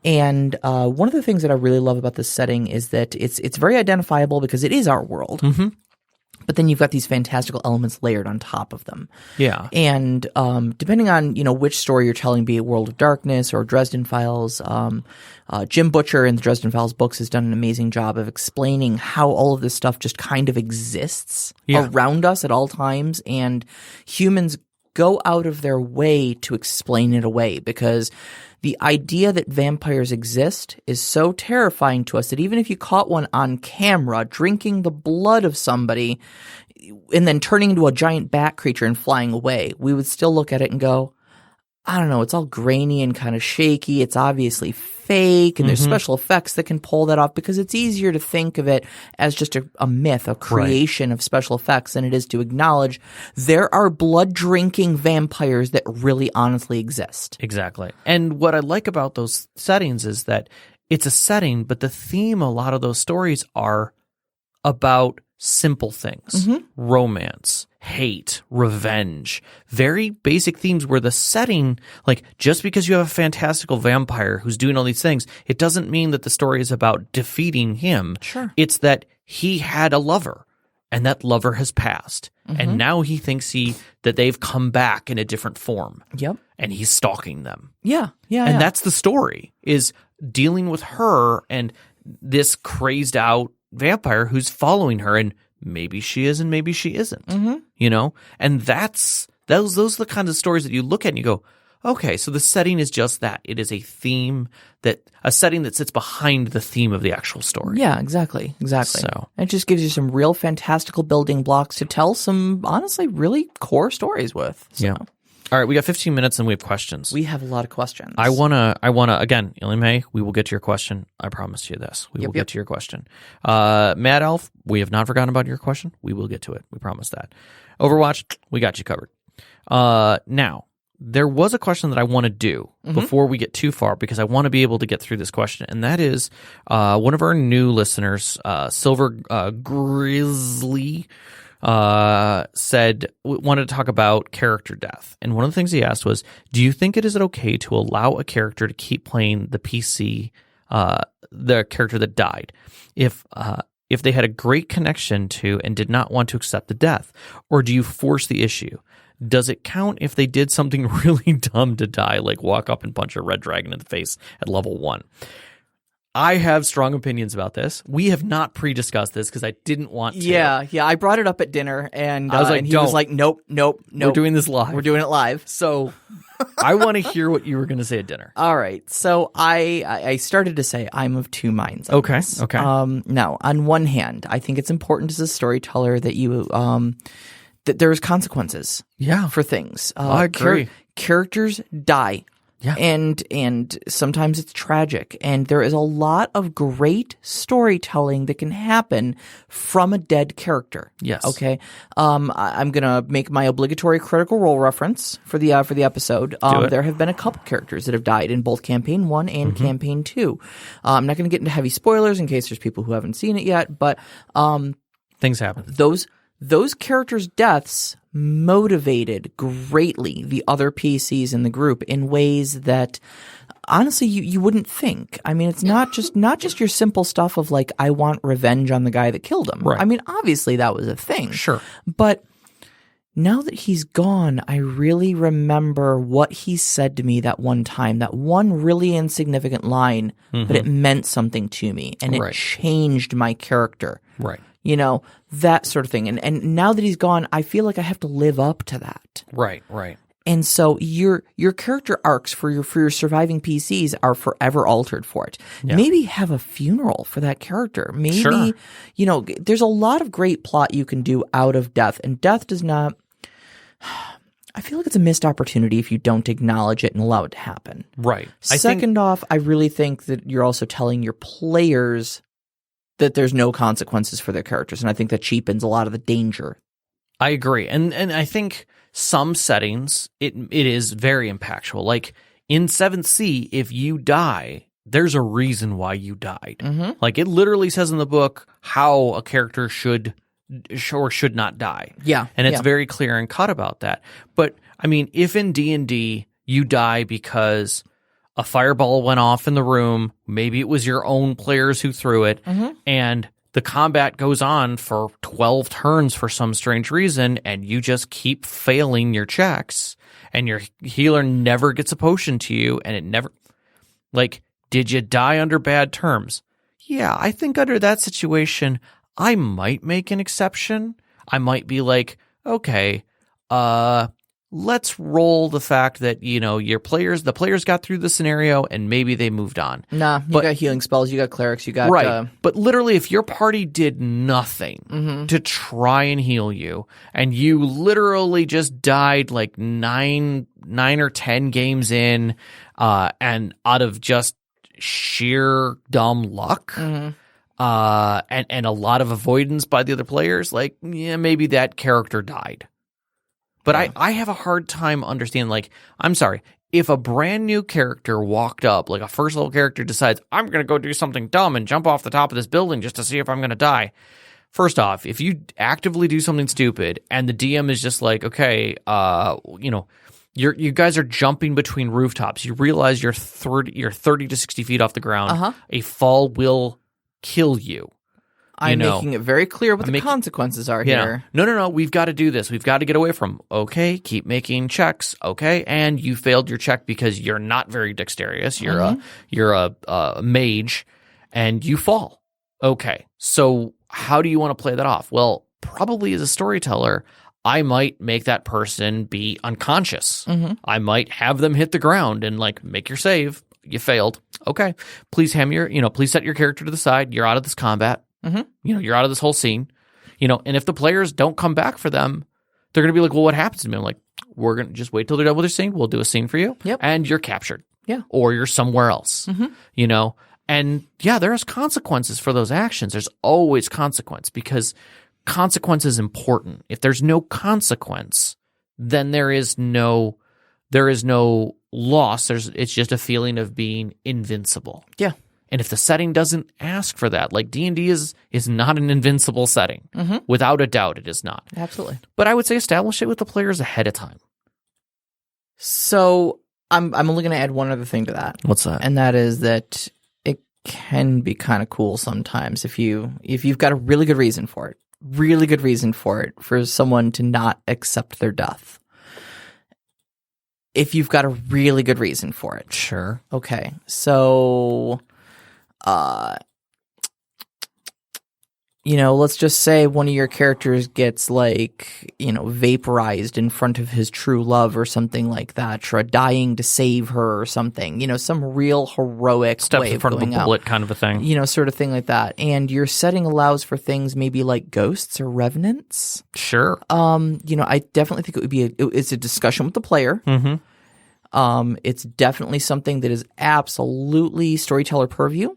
And one of the things that I really love about this setting is that it's very identifiable because it is our world. But then you've got these fantastical elements layered on top of them. Yeah. And depending on, which story you're telling, be it World of Darkness or Dresden Files, Jim Butcher in the Dresden Files books has done an amazing job of explaining how all of this stuff just kind of exists around us at all times, and humans go out of their way to explain it away, because the idea that vampires exist is so terrifying to us that even if you caught one on camera drinking the blood of somebody and then turning into a giant bat creature and flying away, we would still look at it and go, I don't know, it's all grainy and kind of shaky. It's obviously fake, and there's special effects that can pull that off, because it's easier to think of it as just a myth, a creation of special effects, than it is to acknowledge there are blood-drinking vampires that really honestly exist. Exactly. And what I like about those settings is that it's a setting, but the theme, a lot of those stories are about simple things, romance, hate, revenge, very basic themes where the setting, like, just because you have a fantastical vampire who's doing all these things, it doesn't mean that the story is about defeating him. Sure. It's that he had a lover, and that lover has passed, and now he thinks that they've come back in a different form. Yep. And he's stalking them. Yeah. And that's the story, is dealing with her and this crazed out vampire who's following her, and maybe she is and maybe she isn't, and those are the kinds of stories that you look at and you go, okay, so the setting is just that. It is a setting that sits behind the theme of the actual story. Yeah, exactly. So it just gives you some real fantastical building blocks to tell some honestly really core stories with. So. Yeah. All right, we got 15 minutes and we have questions. We have a lot of questions. I wanna again, Illy May, we will get to your question. I promise you this. We will get to your question. Mad Elf, we have not forgotten about your question. We will get to it. We promise that. Overwatch, we got you covered. Now, there was a question that I want to do before we get too far because I want to be able to get through this question, and that is one of our new listeners, Silver Grizzly, wanted to talk about character death. And one of the things he asked was, do you think it is okay to allow a character to keep playing the PC, the character that died, if they had a great connection to and did not want to accept the death? Or do you force the issue? Does it count if they did something really dumb to die, like walk up and punch a red dragon in the face at level 1? I have strong opinions about this. We have not pre-discussed this because I didn't want to. Yeah. I brought it up at dinner, and I was like, and he was like, nope. We're doing this live. We're doing it live. So I want to hear what you were going to say at dinner. All right. So I started to say I'm of two minds. Okay. This. Okay. Now, on one hand, I think it's important as a storyteller that you that there's consequences. Yeah. For things. I agree. Characters die. Yeah. And sometimes it's tragic. And there is a lot of great storytelling that can happen from a dead character. Yes. Okay. I'm gonna make my obligatory Critical Role reference for the episode. There have been a couple characters that have died in both Campaign 1 and Campaign 2. I'm not gonna get into heavy spoilers in case there's people who haven't seen it yet, but things happen. Those characters' deaths motivated greatly the other PCs in the group in ways that honestly you wouldn't think. I mean, it's not just your simple stuff of like, I want revenge on the guy that killed him. Right. I mean, obviously that was a thing. Sure. But now that he's gone, I really remember what he said to me that one time, that one really insignificant line, but it meant something to me and it changed my character. Right. You know, that sort of thing. And now that he's gone, I feel like I have to live up to that. Right. And so your character arcs for your surviving PCs are forever altered for it. Yeah. Maybe have a funeral for that character. Maybe, you know, there's a lot of great plot you can do out of death, and death does not I feel like it's a missed opportunity if you don't acknowledge it and allow it to happen. Right. Second off, I really think that you're also telling your players that there's no consequences for their characters, and I think that cheapens a lot of the danger. I agree. And I think some settings, it is very impactful. Like in 7th Sea, if you die, there's a reason why you died. Mm-hmm. Like it literally says in the book how a character should or should not die. Yeah. And it's very clear and cut about that. But I mean, if in D&D you die because a fireball went off in the room, maybe it was your own players who threw it, and the combat goes on for 12 turns for some strange reason, and you just keep failing your checks, and your healer never gets a potion to you, and it never... Like, did you die under bad terms? Yeah, I think under that situation, I might make an exception. I might be like, okay, let's roll the fact that, you know, the players got through the scenario and maybe they moved on. Nah, you got healing spells, you got clerics, you got... Right, but literally if your party did nothing to try and heal you, and you literally just died like 9 or 10 games in, and out of just sheer dumb luck, and a lot of avoidance by the other players, like, yeah, maybe that character died. But I have a hard time understanding, like, I'm sorry, if a brand new character walked up, like a first level character decides, I'm going to go do something dumb and jump off the top of this building just to see if I'm going to die. First off, if you actively do something stupid and the DM is just like, okay, you know, you guys are jumping between rooftops. You realize you're 30 to 60 feet off the ground. A fall will kill you. I'm making it very clear what the consequences are here. No. We've got to do this. We've got to get away from. Okay, keep making checks. Okay, and you failed your check because you're not very dexterous. You're a mage, and you fall. Okay, so how do you want to play that off? Well, probably as a storyteller, I might make that person be unconscious. I might have them hit the ground and like make your save. You failed. Okay, please please set your character to the side. You're out of this combat. You know, you're out of this whole scene, you know, and if the players don't come back for them, they're going to be like, well, what happens to me? I'm like, we're going to just wait till they're done with their scene. We'll do a scene for you. And you're captured. Or you're somewhere else, you know, and there's consequences for those actions. There's always consequence because consequence is important. If there's no consequence, then there is no loss. It's just a feeling of being invincible. Yeah. And if the setting doesn't ask for that, like D&D is not an invincible setting. Without a doubt, it is not. Absolutely. But I would say establish it with the players ahead of time. So I'm only going to add one other thing to that. What's that? And that is that it can be kind of cool sometimes if you've got a really good reason for it, for someone to not accept their death. If you've got a really good reason for it. Sure. Okay. So let's just say one of your characters gets vaporized in front of his true love or something like that, or dying to save her or something, some real heroic Steps way in front of a bullet kind of a thing. Sort of thing like that. And your setting allows for things maybe like ghosts or revenants. Sure. I definitely think it would be it's a discussion with the player. It's definitely something that is absolutely storyteller purview.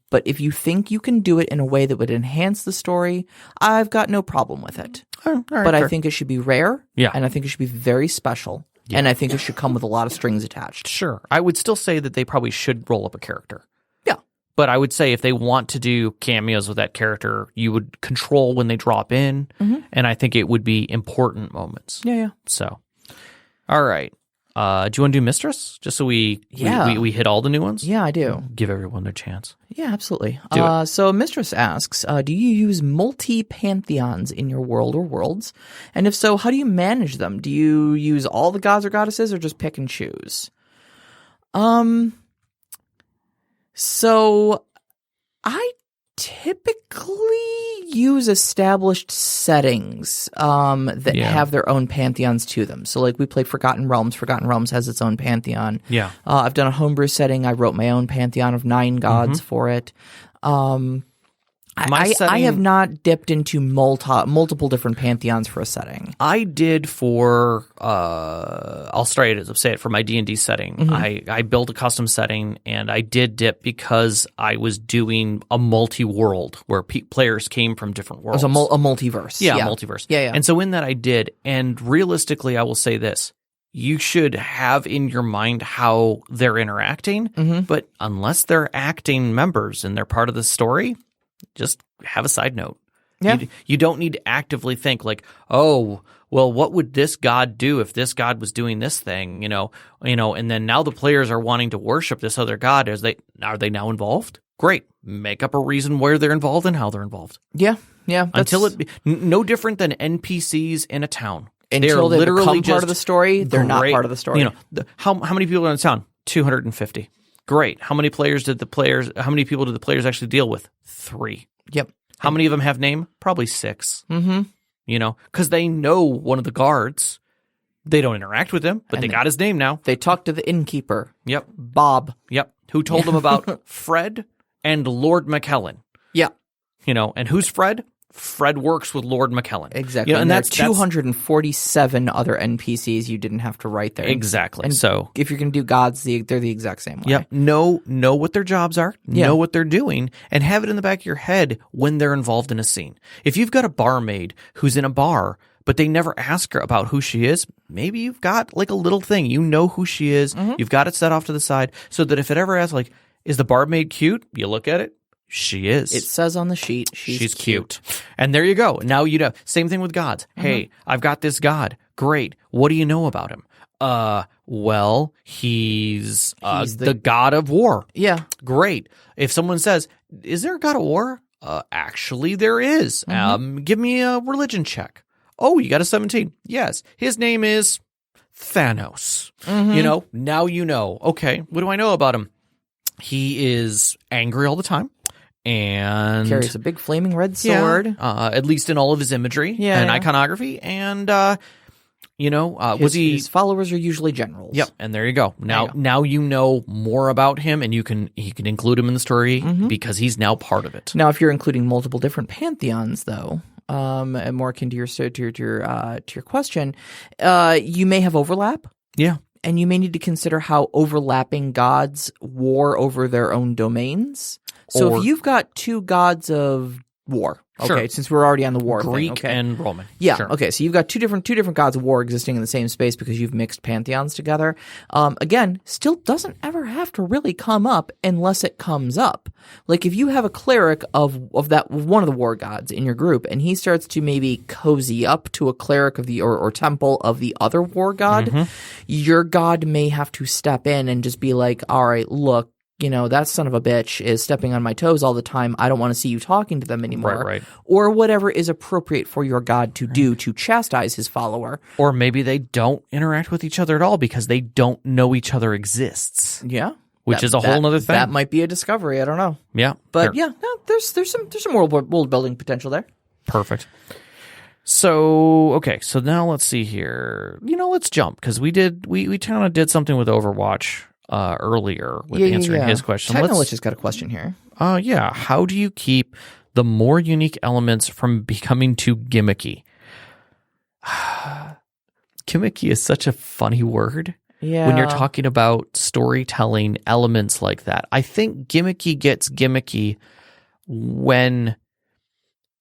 But if you think you can do it in a way that would enhance the story, I've got no problem with it. All right, but I think it should be rare. Yeah. And I think it should be very special. Yeah. And I think it should come with a lot of strings attached. Sure. I would still say that they probably should roll up a character. Yeah. But I would say if they want to do cameos with that character, you would control when they drop in. And I think it would be important moments. Yeah. So, all right. Do you want to do Mistress? Just so we hit all the new ones? Yeah, I do. Give everyone their chance. Yeah, absolutely. Do it. So Mistress asks, do you use multi-pantheons in your world or worlds? And if so, how do you manage them? Do you use all the gods or goddesses or just pick and choose? So I typically use established settings that have their own pantheons to them. So like we played Forgotten Realms. Forgotten Realms has its own pantheon. Yeah. I've done a homebrew setting. I wrote my own pantheon of 9 gods for it. I have not dipped into multiple different pantheons for a setting. I did for I'll say it for my D&D setting. I built a custom setting and I did dip because I was doing a multi-world where players came from different worlds. It was a multiverse. Yeah, a multiverse. Yeah. And so in that I did, and realistically I will say this. You should have in your mind how they're interacting, but unless they're acting members and they're part of the story, just have a side note. Yeah. You don't need to actively think like, oh, well, what would this god do if this god was doing this thing? And then now the players are wanting to worship this other god. Are they now involved? Great. Make up a reason where they're involved and how they're involved. Yeah. Until no different than NPCs in a town. Until they become part of the story, they're not part of the story. How many people are in the town? 250. Great. How many people did the players actually deal with? 3. Yep. How many of them have name? Probably 6. Because they know one of the guards. They don't interact with him, but they got his name now. They talk to the innkeeper. Yep. Bob. Yep. Who told them about Fred and Lord McKellen. Yeah. And who's Fred? Fred works with Lord McKellen. Exactly. And that's 247 other NPCs you didn't have to write there. Exactly. And so if you're going to do gods, they're the exact same way. Yep. Know what their jobs are, know what they're doing, and have it in the back of your head when they're involved in a scene. If you've got a barmaid who's in a bar, but they never ask her about who she is, maybe you've got like a little thing. You know who she is. You've got it set off to the side so that if it ever asks like, is the barmaid cute? You look at it. She is. It says on the sheet, she's cute. And there you go. Now you know. Same thing with gods. Hey, I've got this god. Great. What do you know about him? Well, he's the god of war. Yeah. Great. If someone says, is there a god of war? Actually, there is. Give me a religion check. Oh, you got a 17. Yes. His name is Thanos. Now you know. Okay. What do I know about him? He is angry all the time. And carries a big flaming red sword. At least in all of his imagery and iconography. And, his followers are usually generals. Yep. And there you go. Now you know more about him and he can include him in the story because he's now part of it. Now, if you're including multiple different pantheons, though, and more akin to your question, you may have overlap. Yeah. And you may need to consider how overlapping gods war over their own domains. So if you've got 2 gods of war. Okay, Sure. since we're already on the war Greek thing, okay? and Roman. Yeah. Sure. Okay. So you've got two different gods of war existing in the same space because you've mixed pantheons together. Again, still doesn't ever have to really come up unless it comes up. Like if you have a cleric of one of the war gods in your group, and he starts to maybe cozy up to a cleric of the or temple of the other war god, your god may have to step in and just be like, all right, look. That son of a bitch is stepping on my toes all the time. I don't want to see you talking to them anymore. Right. Or whatever is appropriate for your god to do to chastise his follower. Or maybe they don't interact with each other at all because they don't know each other exists. Yeah. Which is a whole nother thing. That might be a discovery. I don't know. Yeah. But there's some world building potential there. Perfect. So, okay. So now let's see here. Let's jump because we kind of did something with Overwatch earlier with answering his question. Technologist just got a question here. Yeah. How do you keep the more unique elements from becoming too gimmicky? Gimmicky is such a funny word. Yeah. When you're talking about storytelling elements like that. I think gimmicky gets gimmicky when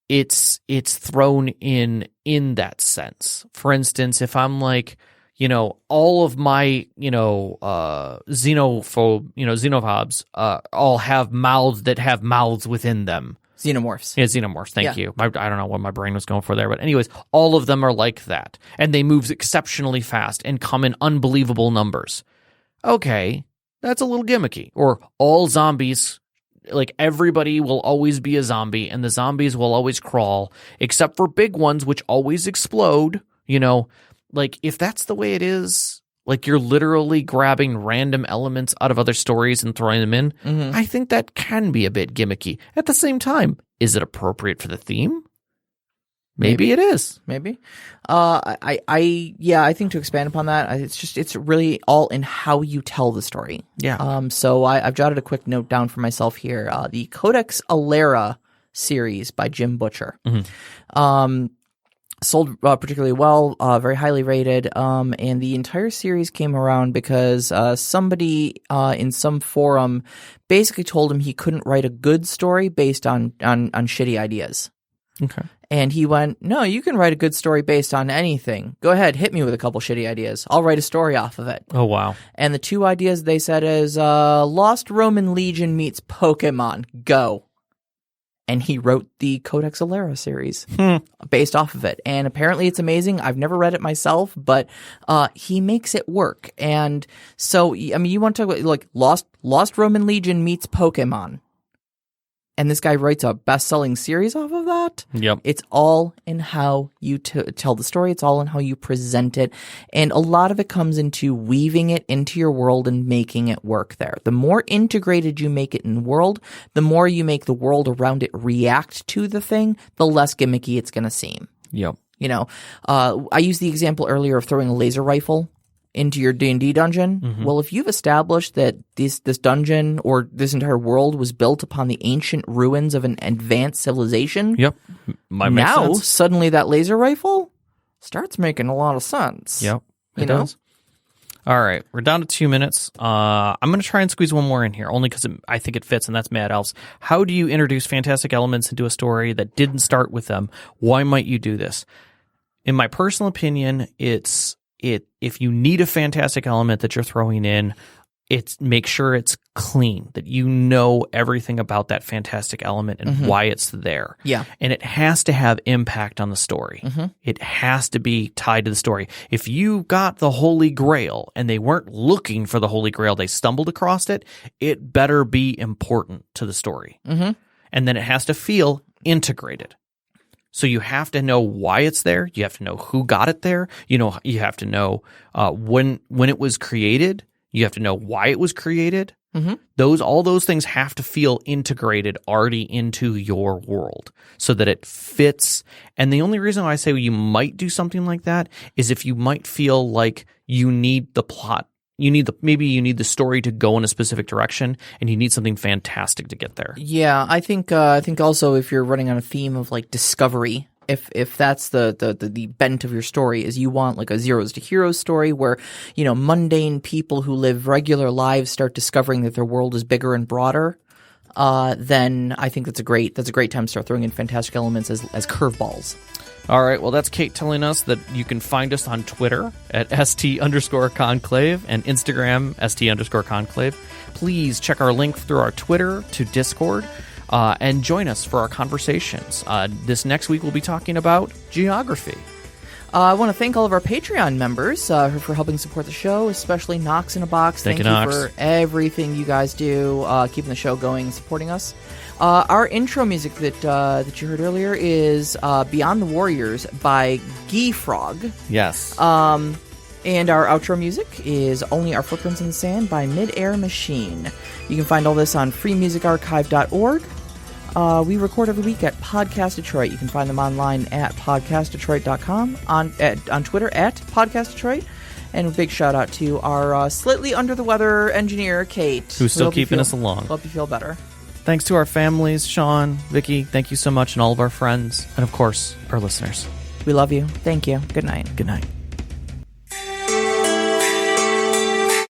it's thrown in that sense. For instance, if I'm like, all of my, xenophobes, all have mouths that have mouths within them. Xenomorphs. Yeah, xenomorphs. Thank you. I don't know what my brain was going for there. But anyways, all of them are like that. And they move exceptionally fast and come in unbelievable numbers. Okay, that's a little gimmicky. Or all zombies, like everybody will always be a zombie and the zombies will always crawl, except for big ones, which always explode, Like, if that's the way it is, like you're literally grabbing random elements out of other stories and throwing them in, I think that can be a bit gimmicky. At the same time, is it appropriate for the theme? Maybe it is. Maybe. I think to expand upon that, it's really all in how you tell the story. Yeah. So I've jotted a quick note down for myself here. The Codex Alera series by Jim Butcher. Sold particularly well, very highly rated, and the entire series came around because somebody in some forum basically told him he couldn't write a good story based on shitty ideas. Okay. And he went, no, you can write a good story based on anything. Go ahead, hit me with a couple shitty ideas. I'll write a story off of it. Oh, wow. And the two ideas they said is Lost Roman Legion meets Pokemon. Go. And he wrote the Codex Alera series based off of it. And apparently it's amazing. I've never read it myself, but he makes it work. And so, I mean, you want to talk about like Lost Roman Legion meets Pokemon. And this guy writes a best-selling series off of that. Yep. It's all in how you tell the story. It's all in how you present it. And a lot of it comes into weaving it into your world and making it work there. The more integrated you make it in the world, the more you make the world around it react to the thing, the less gimmicky it's going to seem. Yep. I used the example earlier of throwing a laser rifle into your D&D dungeon. Well, if you've established that this dungeon or this entire world was built upon the ancient ruins of an advanced civilization, Yep. now suddenly that laser rifle starts making a lot of sense. Yep. It does. All right. We're down to 2 minutes. I'm going to try and squeeze one more in here, only because I think it fits, and that's Mad Elves. How do you introduce fantastic elements into a story that didn't start with them? Why might you do this? In my personal opinion, if you need a fantastic element that you're throwing in, make sure it's clean, that you know everything about that fantastic element and why it's there. Yeah. And it has to have impact on the story. It has to be tied to the story. If you got the Holy Grail and they weren't looking for the Holy Grail, they stumbled across it, it better be important to the story. And then it has to feel integrated. So you have to know why it's there. You have to know who got it there. You have to know when it was created. You have to know why it was created. All those things have to feel integrated already into your world so that it fits. And the only reason I say you might do something like that is if you might feel like you need the plot. Maybe you need the story to go in a specific direction, and you need something fantastic to get there. Yeah, I think also if you're running on a theme of like discovery, if that's the bent of your story is you want like a zeros to heroes story where mundane people who live regular lives start discovering that their world is bigger and broader. then I think that's a great time to start throwing in fantastic elements as curveballs. All right, well, that's Kate telling us that you can find us on Twitter at st_conclave and Instagram st_conclave. Please check our link through our Twitter to Discord and join us for our conversations. This next week, we'll be talking about geography. I want to thank all of our Patreon members for helping support the show, especially Knox in a Box. Thank you for everything you guys do, keeping the show going, supporting us. Our intro music that you heard earlier is Beyond the Warriors by Gee Frog. Yes. And our outro music is Only Our Footprints in the Sand by Midair Machine. You can find all this on freemusicarchive.org. We record every week at Podcast Detroit. You can find them online at podcastdetroit.com, on Twitter at Podcast Detroit. And a big shout out to our slightly under the weather engineer, Kate. Who's still keeping us along. Hope you feel better. Thanks to our families, Sean, Vicky, thank you so much, and all of our friends, and of course, our listeners. We love you. Thank you. Good night. Good night.